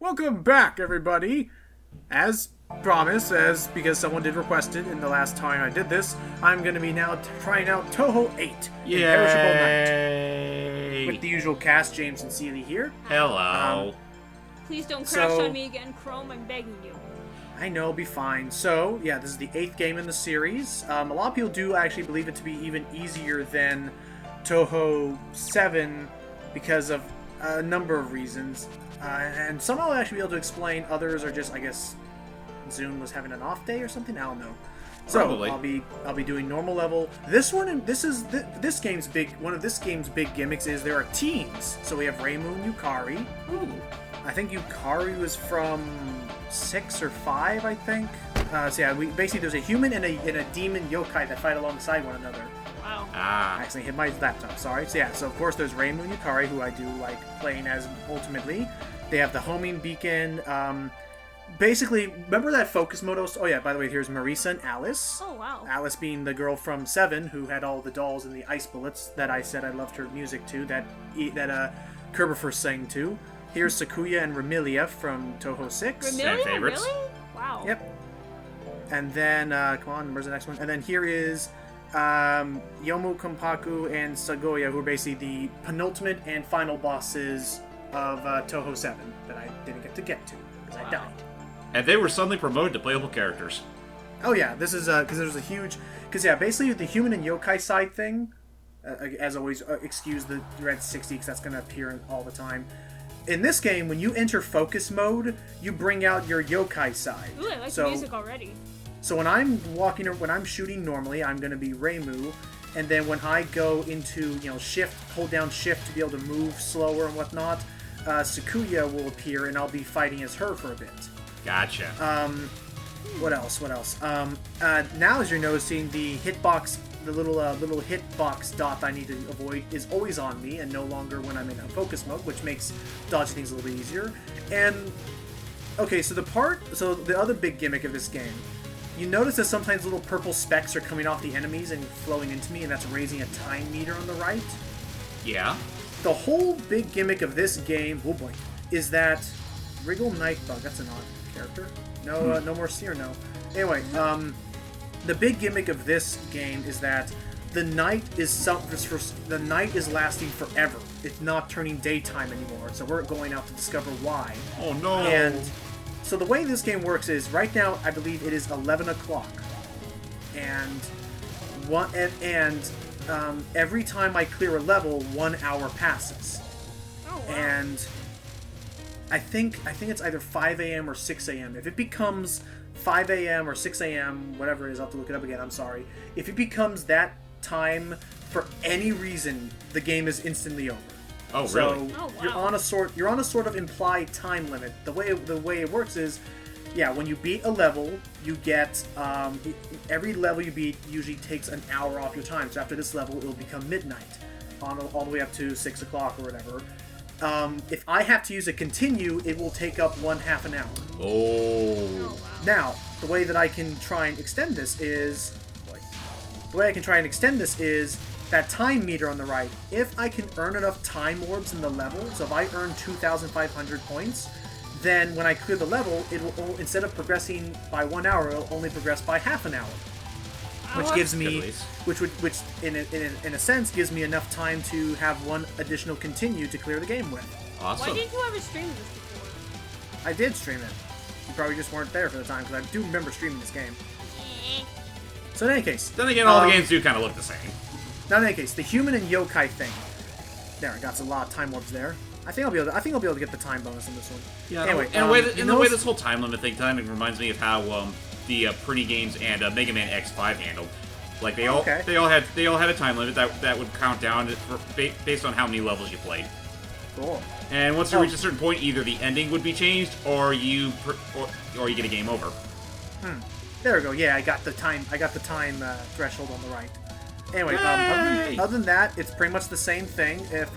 Welcome back, everybody! As promised, because someone did request it in the last time I did this, I'm going to be now trying out Touhou 8, Imperishable Night. With the usual cast, James and Seeley here. Hello. Please don't crash on me again, Chrome, I'm begging you. I know, be fine. So, yeah, this is the 8th game in the series. A lot of people do actually believe it to be even easier than Touhou 7 because of a number of reasons. And some I'll actually be able to explain, others are just, I guess, Zune was having an off day or something? I don't know. So, probably. I'll be doing normal level. This one, this game's big gimmicks is there are teams. So we have Reimu and Yukari. Ooh. I think Yukari was from 6 or 5, I think. So yeah, there's a human and a demon yokai that fight alongside one another. Wow. I accidentally hit my laptop, sorry. So yeah, so of course there's Reimu and Yukari, who I do like playing as ultimately. They have the homing beacon. Basically, remember that focus mode? Oh yeah, by the way, here's Marisa and Alice. Oh wow. Alice being the girl from 7 who had all the dolls and the ice bullets that I said I loved her music to, that Kerber first sang to. Here's Sakuya and Remilia from Touhou 6. Remilia? Favorites. Really? Wow. Yep. And then, come on, where's the next one? And then here is Yomu Kompaku and Sagoya, who are basically the penultimate and final bosses of Touhou 7 that I didn't get to because I died. And they were suddenly promoted to playable characters. Oh yeah, this is because there's a huge... Because yeah, basically the human and yokai side thing, as always, excuse the red 60 because that's going to appear all the time. In this game, when you enter focus mode, you bring out your yokai side. Ooh, I like the music already. So when I'm shooting normally, I'm going to be Reimu, and then when I go into, hold down shift to be able to move slower and whatnot, Sakuya will appear, and I'll be fighting as her for a bit. Gotcha. What else? Now, as you're noticing, the hitbox, the little hitbox dot I need to avoid is always on me, and no longer when I'm in a focus mode, which makes dodging things a little bit easier. And okay, so the other big gimmick of this game, you notice that sometimes little purple specks are coming off the enemies and flowing into me, and that's raising a time meter on the right. Yeah. The whole big gimmick of this game, oh boy, is that Wriggle Nightbug. That's an odd character. No, no more Seer, no. Anyway, the big gimmick of this game is that the night is lasting forever. It's not turning daytime anymore. So we're going out to discover why. Oh no! And so the way this game works is right now I believe it is 11 o'clock, and every time I clear a level, 1 hour passes. Oh wow. And I think it's either 5 a.m. or 6 a.m. If it becomes 5 a.m. or 6 a.m., whatever it is, I'll have to look it up again, I'm sorry. If it becomes that time for any reason, the game is instantly over. Oh, so really? Oh, wow. You're on a sort of implied time limit. The way it works is, yeah, when you beat a level, you get every level you beat usually takes an hour off your time. So after this level, it will become midnight, all the way up to 6 o'clock or whatever. If I have to use a continue, it will take up half an hour. Oh. Wow. Now, the way that I can try and extend this is that time meter on the right. If I can earn enough time orbs in the level, so if I earn 2,500 points, then when I clear the level, it will, instead of progressing by 1 hour, it'll only progress by half an hour. Which gives me, which in a sense gives me enough time to have one additional continue to clear the game with. Awesome. Why didn't you ever stream this before? I did stream it. You probably just weren't there for the time, because I do remember streaming this game. So in any case... Then again, all the games do kind of look the same. Now in any case, the human and yokai thing. There, I got a lot of time warps there. I think I'll be able to get the time bonus in this one. Yeah. Anyway, in the way this whole time limit thing kind of reminds me of how the Pretty Games and Mega Man X5 handled. Like they all had a time limit that would count down based on how many levels you played. Cool. And once you reach a certain point, either the ending would be changed, or you get a game over. There we go. Yeah, I got the time threshold on the right. Anyway, other than that, it's pretty much the same thing. If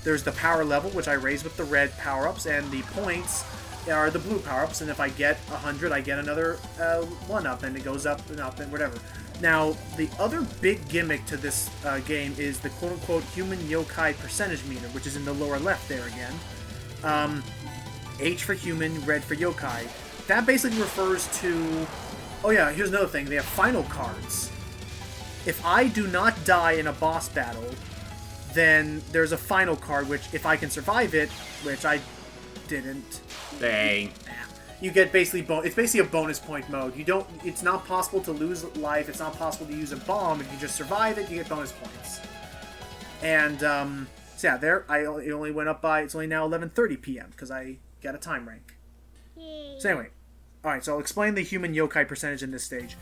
there's the power level, which I raise with the red power-ups, and the points are the blue power-ups, and if I get 100, I get another 1-up, and it goes up and up and whatever. Now, the other big gimmick to this game is the quote-unquote human yokai percentage meter, which is in the lower left there again. H for human, red for yokai. That basically refers to... Oh yeah, here's another thing. They have final cards. If I do not die in a boss battle, then there's a final card, which if I can survive it, which I didn't... Dang. You get basically... It's basically a bonus point mode. You don't... It's not possible to lose life. It's not possible to use a bomb. If you just survive it, you get bonus points. And, so yeah, there, it only went up by... It's only now 11:30 p.m. because I got a time rank. So anyway, alright, so I'll explain the human yokai percentage in this stage.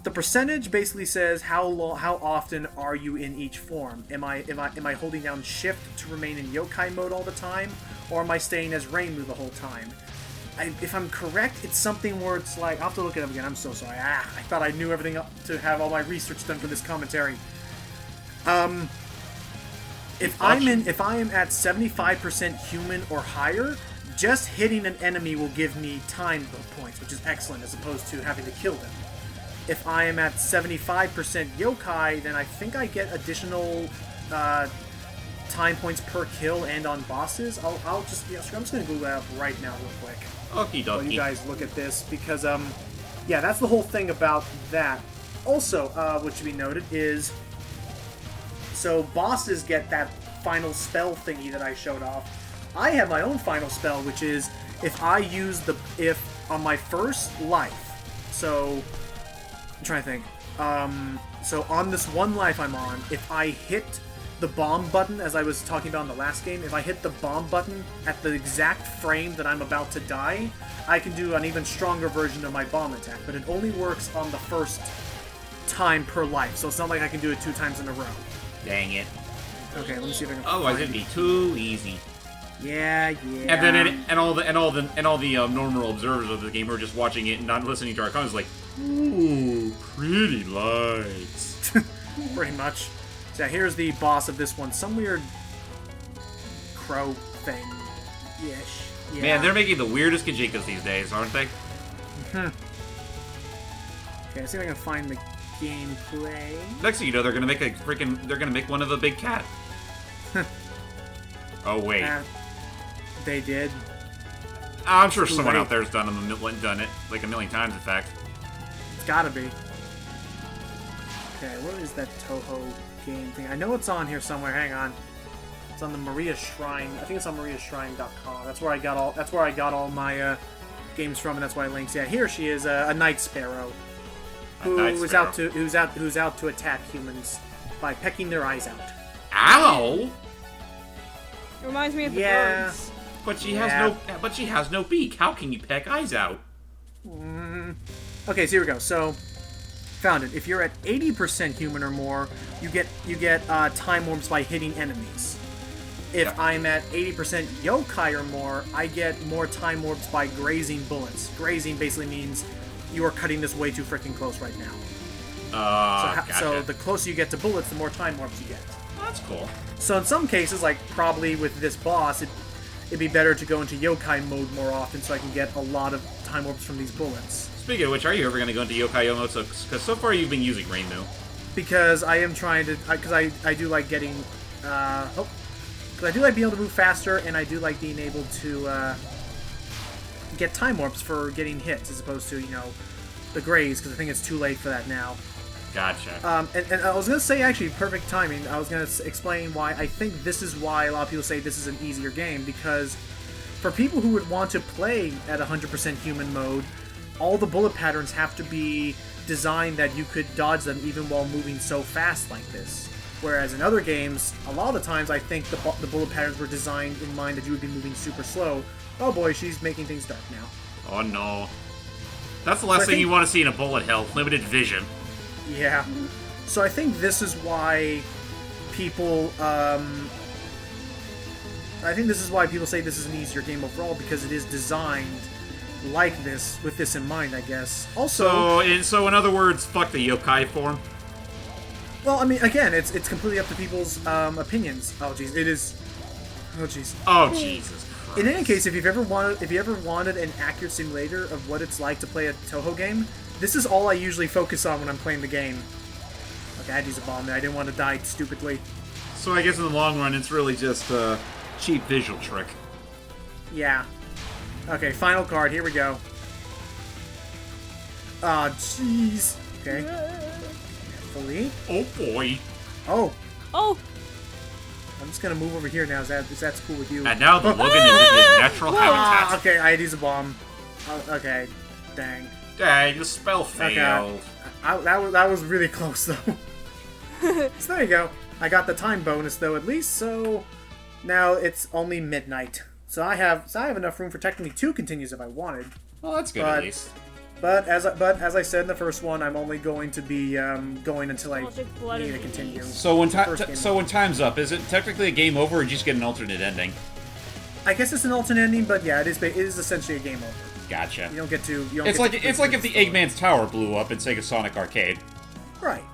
The percentage basically says how often are you in each form. Am I holding down shift to remain in yokai mode all the time, or am I staying as Reimu the whole time? If I'm correct, it's something where it's like... I'll have to look it up again, I'm so sorry. I thought I knew everything up to have all my research done for this commentary. If I am at 75% human or higher, just hitting an enemy will give me time points, which is excellent, as opposed to having to kill them. If I am at 75% yokai, then I think I get additional time points per kill and on bosses. I'm just gonna Google that up right now real quick. Okie dokie. So you guys look at this, because yeah, that's the whole thing about that. Also, what should be noted is, so bosses get that final spell thingy that I showed off. I have my own final spell, which is if I use if on my first life. So I'm trying to think. So on this one life I'm on, if I hit the bomb button, as I was talking about in the last game, if I hit the bomb button at the exact frame that I'm about to die, I can do an even stronger version of my bomb attack. But it only works on the first time per life, so it's not like I can do it 2 times in a row. Dang it. Okay, let me see if I can. Otherwise, it'd be too easy. Yeah. And then all the normal observers of the game who are just watching it and not listening to our comments, like, ooh, pretty lights. Pretty much. So yeah, here's the boss of this one. Some weird crow thing. Yes. Yeah. Man, they're making the weirdest Kajikas these days, aren't they? Okay, let's see if I can find the gameplay. Next thing you know, they're gonna make one of a big cat. Oh wait. They did. I'm sure someone out there's done it like a million times, in fact. It's gotta be. Okay, where is that Touhou game thing? I know it's on here somewhere. Hang on. It's on the Maria Shrine. I think it's on mariashrine.com. That's where I got all my games from, and that's why it links. Yeah, here she is, a Night Sparrow, who's out to attack humans by pecking their eyes out. Ow! Reminds me of the birds. But she has no beak. How can you peck eyes out? Okay, so here we go. So, found it. If you're at 80% human or more, you get time warps by hitting enemies. If I'm at 80% yokai or more, I get more time warps by grazing bullets. Grazing basically means you are cutting this way too freaking close right now. Gotcha. So the closer you get to bullets, the more time warps you get. That's cool. So in some cases, like probably with this boss, it'd be better to go into yokai mode more often so I can get a lot of time warps from these bullets. Speaking of which, are you ever going to go into yokai mode? Because so far you've been using Reimu. Because I am trying to... Because I do like getting... Because I do like being able to move faster, and I do like being able to get time warps for getting hits, as opposed to, the graze, because I think it's too late for that now. Gotcha. And I was going to say, actually, perfect timing. I was going to explain why I think this is why a lot of people say this is an easier game, because for people who would want to play at 100% human mode, all the bullet patterns have to be designed that you could dodge them even while moving so fast like this. Whereas in other games, a lot of the times I think the bullet patterns were designed in mind that you would be moving super slow. Oh boy, she's making things dark now. Oh no. That's the last thing you want to see in a bullet hell. Limited vision. Yeah. So I think this is why people, say this is an easier game overall, because it is designed like this, with this in mind, I guess. Also... So in other words, fuck the yokai form? Well, I mean, again, it's completely up to people's opinions. Oh, jeez, it is... Oh, jeez. Oh, Jesus Christ. In any case, if you ever wanted an accurate simulator of what it's like to play a Touhou game, this is all I usually focus on when I'm playing the game. Okay, I had to use a bomb there. I didn't want to die stupidly. So I guess in the long run, it's really just a cheap visual trick. Yeah. Okay, final card. Here we go. Ah, jeez. Okay. Carefully. Oh boy. Oh. Oh. I'm just gonna move over here now. Is that cool with you? And now the Logan is in his natural habitat. Okay, I had to use a bomb. Okay. Dang. Dang, the spell failed. Okay. That was really close though. So there you go. I got the time bonus though at least. So now it's only midnight. So I have enough room for technically 2 continues if I wanted. Well, that's good at least. But as I said in the first one, I'm only going to be going until I need to continue. So when time's up, is it technically a game over, or you just get an alternate ending? I guess it's an alternate ending, but yeah, it is essentially a game over. Gotcha. You don't get to. It's like if the Eggman's Tower blew up in Sega Sonic Arcade. Right.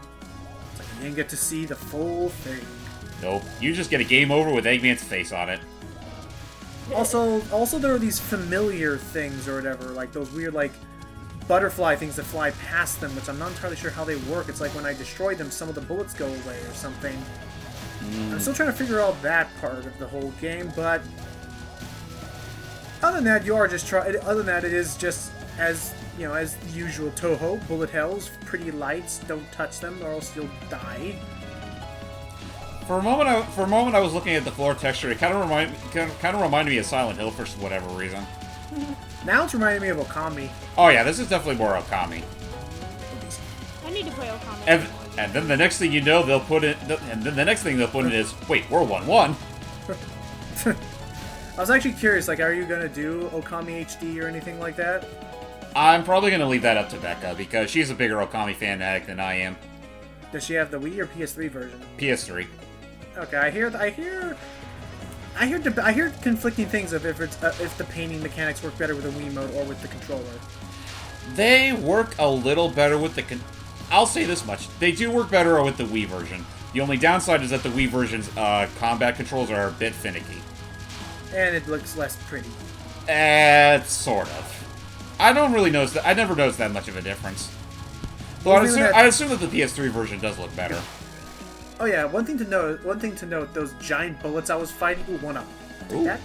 It's like you didn't get to see the full thing. Nope. You just get a game over with Eggman's face on it. Also, there are these familiar things or whatever, like those weird butterfly things that fly past them, which I'm not entirely sure how they work. It's like when I destroy them, some of the bullets go away or something. I'm still trying to figure out that part of the whole game, but other than that, Other than that, it is just as as usual. Touhou, bullet hells, pretty lights. Don't touch them, or else you'll die. For a moment, I was looking at the floor texture. It kind of reminded me of Silent Hill for whatever reason. Now it's reminding me of Okami. Oh yeah, this is definitely more Okami. I need to play Okami. And then the next thing you know, they'll put in. And then the next thing they'll put in is, wait, we're 1-1. I was actually curious, are you gonna do Okami HD or anything like that? I'm probably gonna leave that up to Becca because she's a bigger Okami fanatic than I am. Does she have the Wii or PS3 version? PS3. Okay, I hear conflicting things of if the painting mechanics work better with a Wiimote or with the controller. They work a little better with the. I'll say this much: they do work better with the Wii version. The only downside is that the Wii version's combat controls are a bit finicky. And it looks less pretty. Sort of. I don't really notice that. I never noticed that much of a difference. Though I assume that the PS3 version does look better. Oh yeah, one thing to note, those giant bullets I was fighting. Ooh, one up. Take that.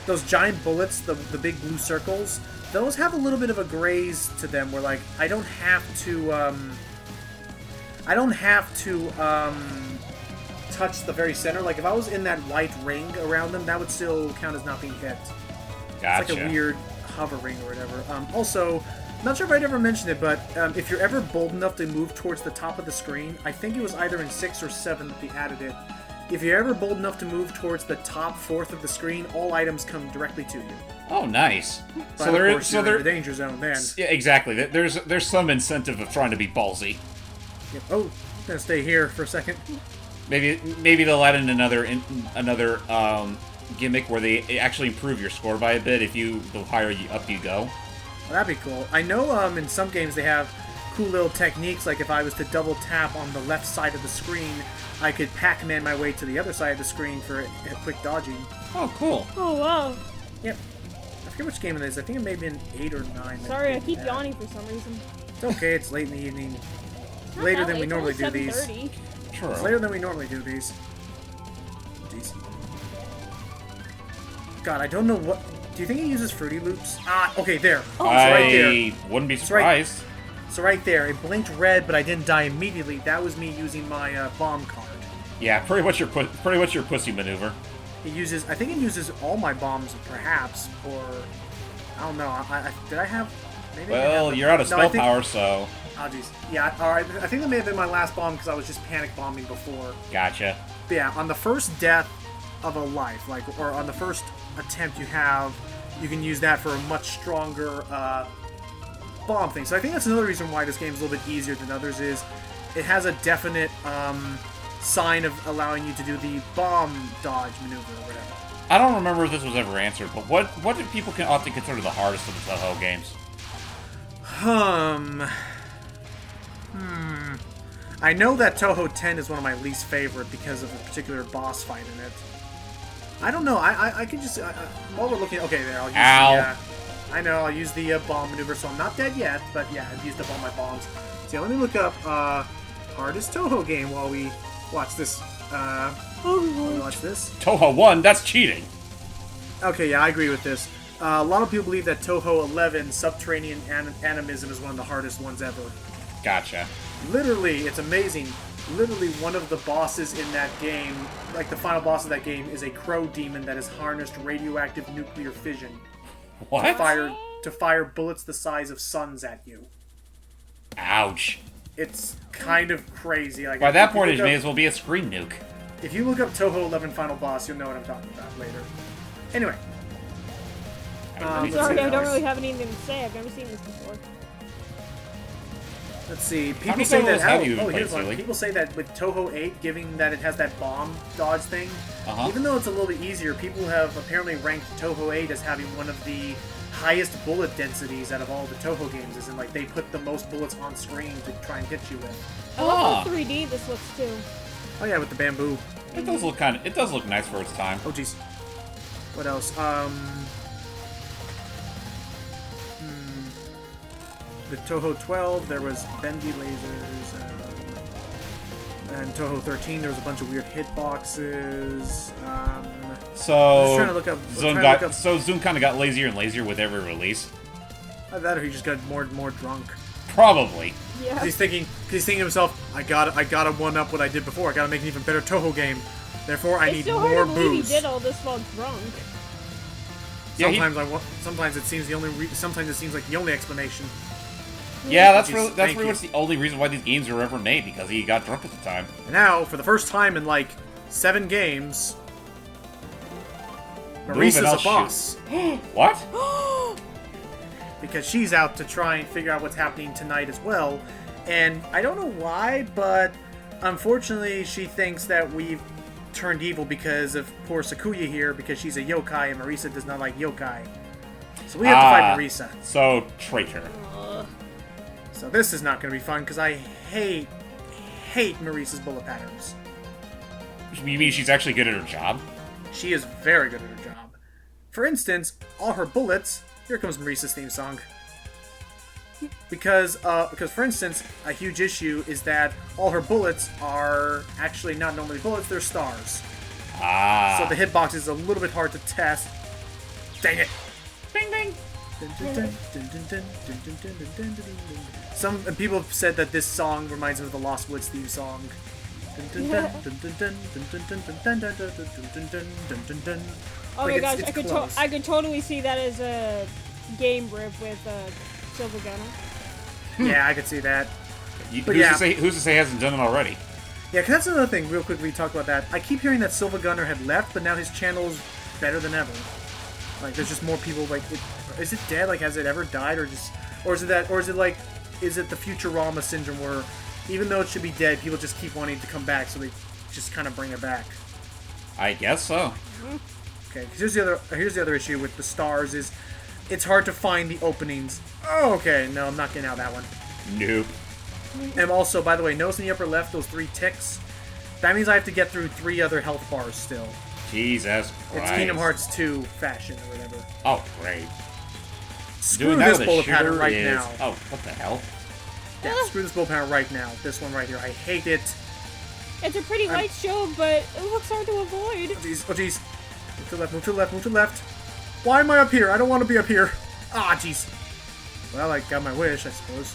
Those giant bullets, the big blue circles, those have a little bit of a graze to them where I don't have to touch the very center. Like if I was in that white ring around them, that would still count as not being hit. Gotcha. It's like a weird hovering or whatever. Also, not sure if I'd ever mentioned it, but if you're ever bold enough to move towards the top of the screen, I think it was either in 6 or 7 that they added it. If you're ever bold enough to move towards the top fourth of the screen, all items come directly to you. Oh, nice. But so you're in the danger zone then. Yeah, exactly. There's some incentive of trying to be ballsy. Yep. Oh, I'm gonna stay here for a second. Maybe they'll add in another gimmick where they actually improve your score by a bit the higher up you go. Well, that'd be cool. I know in some games they have cool little techniques, like if I was to double tap on the left side of the screen, I could Pac-Man my way to the other side of the screen for a quick dodging. Oh, cool. Oh, wow. Yep. I forget which game it is. I think it may have been 8 or 9. Sorry, I keep yawning for some reason. It's okay, it's late in the evening. Later than we normally do these. True. It's later than we normally do these. Jeez. God, I don't know what... Do you think he uses Fruity Loops? Ah, okay, there. Oh, right there. Wouldn't be surprised. So right there, it blinked red, but I didn't die immediately. That was me using my bomb card. Yeah, pretty much your pussy maneuver. I think it uses all my bombs, perhaps, or I don't know. Did I have? Maybe well, you're out of spell power, so. Oh jeez. Yeah. All right. I think that may have been my last bomb because I was just panic bombing before. Gotcha. But yeah, on the first death of a life, or on the first attempt you can use that for a much stronger bomb thing. So I think that's another reason why this game is a little bit easier than others. Is it has a definite sign of allowing you to do the bomb dodge maneuver or whatever. I don't remember if this was ever answered, but what do people often consider the hardest of the Touhou games? I know that Touhou 10 is one of my least favorite because of a particular boss fight in it. I don't know. I can just while we're looking. Okay, there. I'll use the bomb maneuver, so I'm not dead yet. But yeah, I've used up all my bombs. So yeah, let me look up hardest Touhou game while we watch this. Watch this. Touhou 1. That's cheating. Okay, yeah, I agree with this. A lot of people believe that Touhou 11 Subterranean Animism is one of the hardest ones ever. Gotcha. Literally, it's amazing. Literally, one of the bosses in that game, like the final boss of that game, is a crow demon that has harnessed radioactive nuclear fission. What? To fire bullets the size of suns at you. Ouch. It's kind of crazy. Like, by that point, it may as well be a screen nuke. If you look up Touhou 11 final boss, you'll know what I'm talking about later. Anyway. I'm sorry, I don't really have anything to say. I've never seen this before. Let's see. How People many say that. have you Here's one. Sealy? People say that with Touhou 8, given that it has that bomb dodge thing, even though it's a little bit easier, people have apparently ranked Touhou 8 as having one of the highest bullet densities out of all the Touhou games. As in, like, they put the most bullets on screen to try and hit you with. I love how 3D this looks too. Oh yeah, with the bamboo. It does look it does look nice for its time. Oh jeez. What else? The Touhou 12, there was bendy lasers, and Touhou 13, there was a bunch of weird hitboxes. So trying to look up, Zoom kind of got lazier and lazier with every release. Either that, or he just got more and more drunk. Probably. Yeah. He's thinking to himself, I gotta one up what I did before. I gotta make an even better Touhou game. Therefore, I need more hard to believe booze. he did all this while drunk. Sometimes it seems sometimes it seems like the only explanation. Yeah, that's pretty much the only reason why these games were ever made, because he got drunk at the time. And now, for the first time in like 7 games, Marisa's a boss. What? Because she's out to try and figure out what's happening tonight as well. And I don't know why, but unfortunately she thinks that we've turned evil because of poor Sakuya here, because she's a yokai and Marisa does not like yokai. So we have to fight Marisa. So, traitor. So this is not going to be fun, because I hate Marisa's bullet patterns. You mean she's actually good at her job? She is very good at her job. For instance, all her bullets... Here comes Marisa's theme song. Because for instance, a huge issue is that all her bullets are actually not normally bullets, they're stars. So the hitbox is a little bit hard to test. Dang it! Bing bing! Some people have said that this song reminds them of the Lost Woods theme song. Oh my gosh, I could totally see that as a game rip with Silver Gunner. Yeah, I could see that. Who's to say hasn't done it already? Yeah, because that's another thing, real quickly, we talk about that. I keep hearing that Silver Gunner had left, but now his channel's better than ever. Like, there's just more people, like, is it dead? Like, has it ever died? Or is it the Futurama syndrome where, even though it should be dead, people just keep wanting to come back, so they just kind of bring it back? I guess so. Okay, here's the other issue with the stars is, it's hard to find the openings. Oh, okay, no, I'm not getting out of that one. Nope. And also, by the way, notice in the upper left those 3 ticks? That means I have to get through 3 other health bars still. Jesus Christ. It's Kingdom Hearts 2 fashion or whatever. Oh, great. Screw this bullet pattern right now. Oh, what the hell? Yeah, screw this bullet pattern right now. This one right here. I hate it. It's a pretty light show, but it looks hard to avoid. Oh, jeez. Move to the left, move to the left, move to the left. Why am I up here? I don't want to be up here. Ah, jeez. Well, I got my wish, I suppose.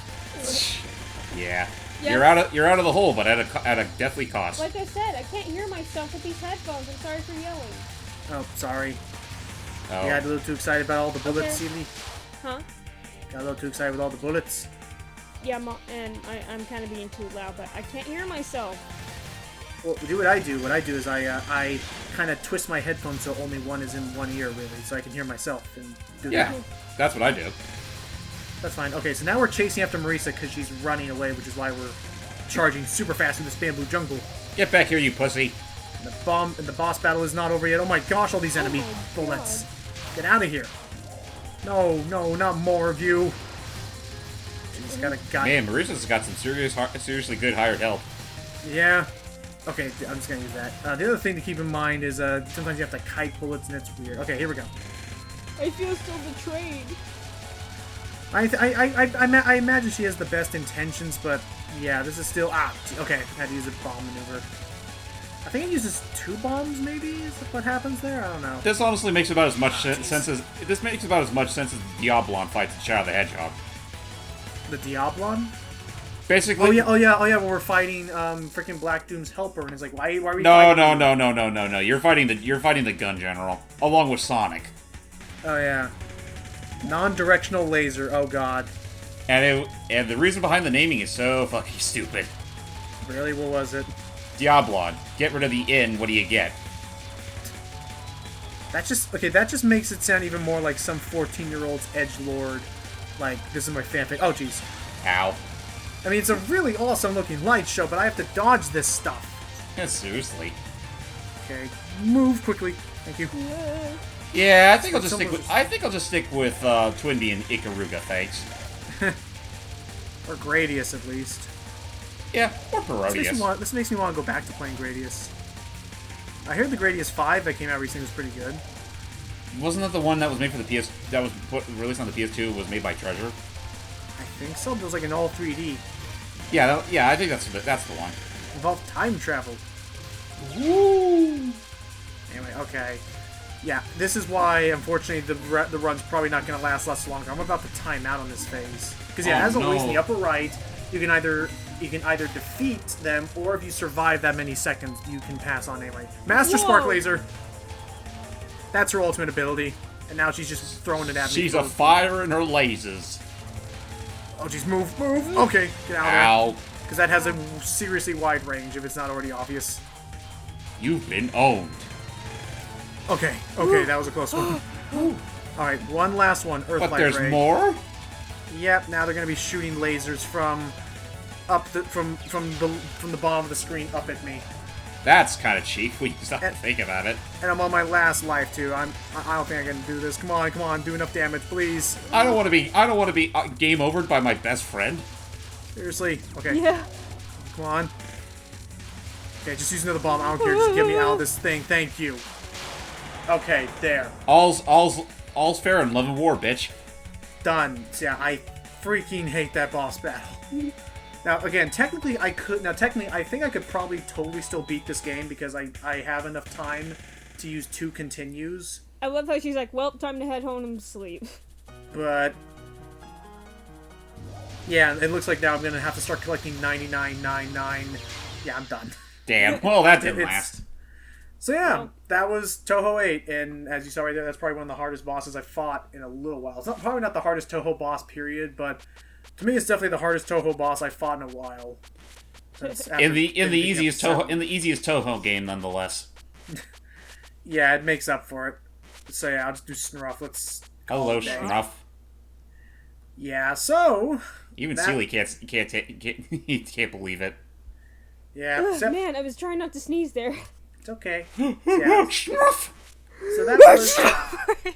Yeah. Yes. You're out of the hole, but at a deathly cost. Like I said, I can't hear myself with these headphones. I'm sorry for yelling. Oh, sorry. Oh. You got a little too excited about all the bullets, Seely? Huh? Got a little too excited with all the bullets? Yeah, and I'm kind of being too loud, but I can't hear myself. Well, do what I do. What I do is I kind of twist my headphones so only one is in one ear, really, so I can hear myself and do that. Yeah, that's what I do. That's fine. Okay, so now we're chasing after Marisa because she's running away, which is why we're charging super fast in this bamboo jungle. Get back here, you pussy. And the boss battle is not over yet. Oh my gosh, all these enemy bullets. God. Get out of here. No, not more of you. She's got a gun. Man, Marisa's got some seriously good hired help. Yeah. Okay, I'm just gonna use that. The other thing to keep in mind is sometimes you have to kite bullets and it's weird. Okay, here we go. I feel so betrayed. I imagine she has the best intentions, but yeah, this is still... okay, I had to use a bomb maneuver. I think it uses 2 bombs, maybe, is what happens there? I don't know. This honestly makes about as much sense as... This makes about as much sense as the Diablon fights in Shadow the Hedgehog. The Diablon? Basically... Oh yeah, when we're fighting freaking Black Doom's helper, and it's like, why are we fighting... No. You're fighting the Gun General, along with Sonic. Oh, yeah. Non-directional laser, oh god. And the reason behind the naming is so fucking stupid. Really? What was it? Diablon. Get rid of the N, what do you get? That just makes it sound even more like some 14-year-old's edgelord. Like, this is my fanfic. Oh, jeez. Ow. I mean, it's a really awesome-looking light show, but I have to dodge this stuff. Yeah, seriously. Okay, move quickly. Thank you. Yeah, I think I'll just stick with Twinbee and Ikaruga, thanks. Or Gradius, at least. Yeah, or Parodius. This makes me want to go back to playing Gradius. I heard the Gradius 5 that came out recently was pretty good. Wasn't that the one that was made for the PS... That was released on the PS2, was made by Treasure? I think so. It was like an all 3D. Yeah, I think that's the one. Involved time travel. Woo! Anyway, okay. Yeah, this is why, unfortunately, the run's probably not going to last longer. I'm about to time out on this phase. Because, yeah, as always, in the upper right, you can either defeat them, or if you survive that many seconds, you can pass on anyway. Master Spark Laser! That's her ultimate ability. And now she's just throwing it at me. She's a fire in her lasers. Oh, jeez, move! Okay, get out of there. Because that has a seriously wide range, if it's not already obvious. You've been owned. Okay, that was a close one. Alright, one last one. Earthlight Ray. But there's more? Yep, now they're going to be shooting lasers from the bottom of the screen up at me. That's kind of cheap when you stop to think about it. And I'm on my last life too. I don't think I can do this. Come on, do enough damage, please. I don't want to be game overed by my best friend. Seriously. Okay. Yeah. Come on. Okay, just use another bomb. I don't care. Just get me out of this thing. Thank you. Okay, there. All's fair in love and war, bitch. Done. So yeah, I freaking hate that boss battle. Now, again, technically, I think I could probably totally still beat this game because I have enough time to use 2 continues. I love how she's like, well, time to head home and sleep. But, yeah, it looks like now I'm going to have to start collecting 9999. Yeah, I'm done. Damn. Well, that didn't last. So yeah, that was Touhou 8, and as you saw right there, that's probably one of the hardest bosses I've fought in a little while. It's probably not the hardest Touhou boss, period, but to me, it's definitely the hardest Touhou boss I've fought in a while. In the easiest Touhou game, nonetheless. Yeah, it makes up for it. So yeah, I'll just do Snruff. Let's. Hello, Snruff. Yeah, so even Sealy can't believe it. Yeah. Man, I was trying not to sneeze there. It's okay. Yeah. Snruff.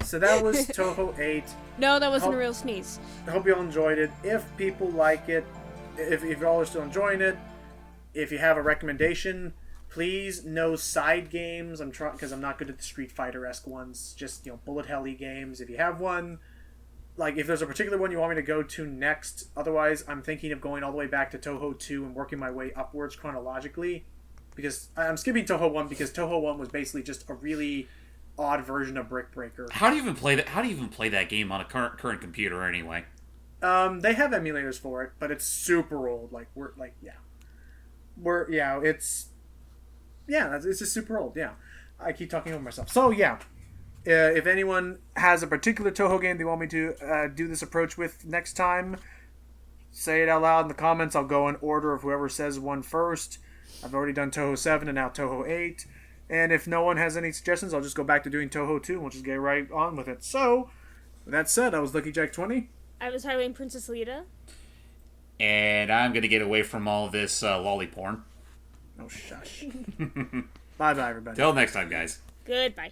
So that was Touhou 8. No, that wasn't a real sneeze. I hope you all enjoyed it. If people like it, if y'all are still enjoying it, if you have a recommendation, please no side games. I'm trying because I'm not good at the Street Fighter-esque ones. Just bullet hell-y games. If you have one, like if there's a particular one you want me to go to next. Otherwise, I'm thinking of going all the way back to Touhou 2 and working my way upwards chronologically. Because I'm skipping Touhou 1 because Touhou 1 was basically just a really odd version of Brick Breaker. How do you even play that? How do you even play that game on a current computer anyway? They have emulators for it, but it's super old. It's just super old. Yeah, I keep talking over myself. So yeah, if anyone has a particular Touhou game they want me to do this approach with next time, say it out loud in the comments. I'll go in order of whoever says one first. I've already done Touhou 7 and now Touhou 8. And if no one has any suggestions, I'll just go back to doing Touhou 2 and we'll just get right on with it. So, with that said, I was Lucky Jack 20. I was Highway Princess Lita. And I'm going to get away from all this lolly porn. Oh, shush. Bye-bye, everybody. Till next time, guys. Goodbye.